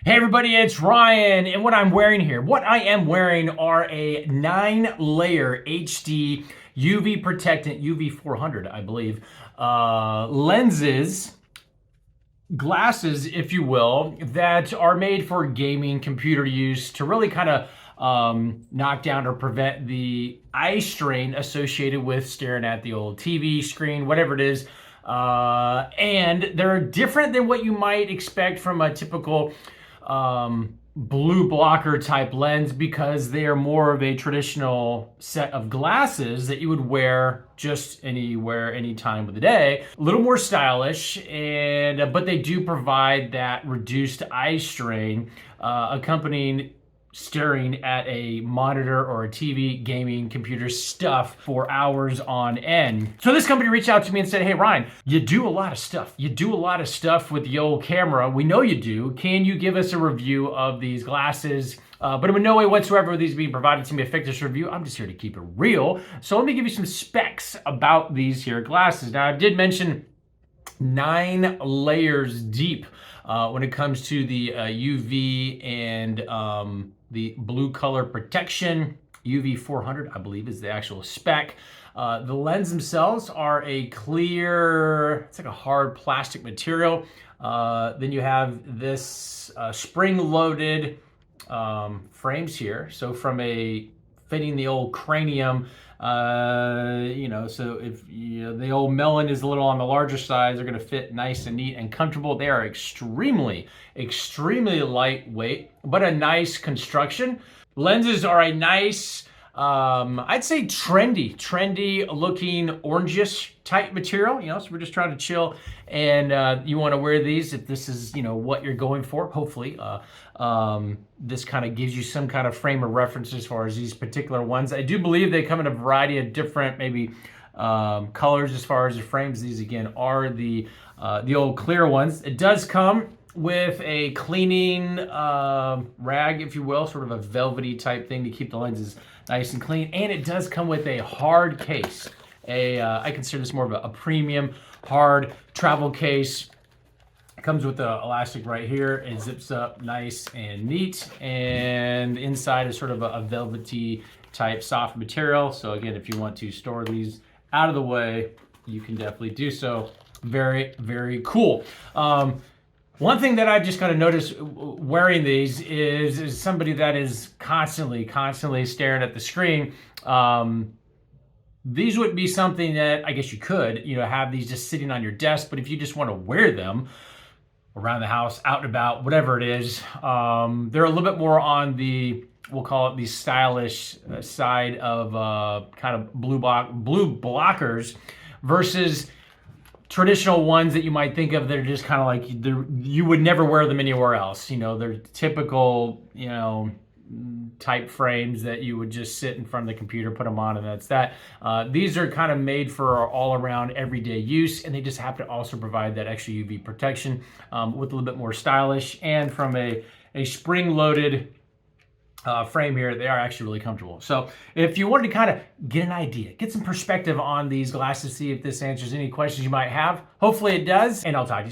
Hey everybody, it's Ryan, and what I'm wearing here, what I am wearing are a 9-layer HD UV protectant, UV 400, I believe, lenses, glasses, if you will, that are made for gaming computer use to really kind of knock down or prevent the eye strain associated with staring at the old TV screen, whatever it is. And they're different than what you might expect from a typical blue blocker type lens because they are more of a traditional set of glasses that you would wear just anywhere, anytime of the day. A little more stylish, and but they do provide that reduced eye strain accompanying staring at a monitor or a TV, gaming, computer stuff for hours on end. So this company reached out to me and said, hey Ryan, you do a lot of stuff. You do a lot of stuff with the old camera. We know you do. Can you give us a review of these glasses? But in no way whatsoever are these being provided to me a fictitious review. I'm just here to keep it real. So let me give you some specs about these here glasses. Now I did mention 9 layers deep when it comes to the UV and the blue color protection. UV 400, I believe, is the actual spec. The lens themselves are a clear, it's like a hard plastic material. Then you have this spring-loaded frames here. So from a fitting the old cranium, so if the old melon is a little on the larger side, they're going to fit nice and neat and comfortable. They are extremely lightweight, but a nice construction. Lenses are a nice, I'd say trendy looking orangish type material, so we're just trying to chill, and you want to wear these if this is, what you're going for. Hopefully, this kind of gives you some kind of frame of reference as far as these particular ones. I do believe they come in a variety of different, maybe colors as far as the frames. These again are the old clear ones. It does come with a cleaning rag, if you will, sort of a velvety type thing to keep the lenses nice and clean. And it does come with a hard case. I consider this more of a premium hard travel case. It comes with the elastic right here. It zips up nice and neat. And inside is sort of a velvety type soft material. So again, if you want to store these out of the way, you can definitely do so. Very cool. One thing that I've just kind of noticed wearing these is somebody that is constantly staring at the screen. These would be something that I guess you could, have these just sitting on your desk, but if you just want to wear them around the house, out and about, whatever it is, they're a little bit more on the, we'll call it the stylish side of kind of blue blockers versus traditional ones that you might think of that are just kind of like you would never wear them anywhere else. They're typical, type frames that you would just sit in front of the computer, put them on, and that's that. These are kind of made for all around everyday use, and they just happen to also provide that extra UV protection with a little bit more stylish. And from a spring-loaded frame here, they are actually really comfortable. So if you wanted to kind of get an idea, get some perspective on these glasses, see if this answers any questions you might have, hopefully it does, and I'll talk to you soon.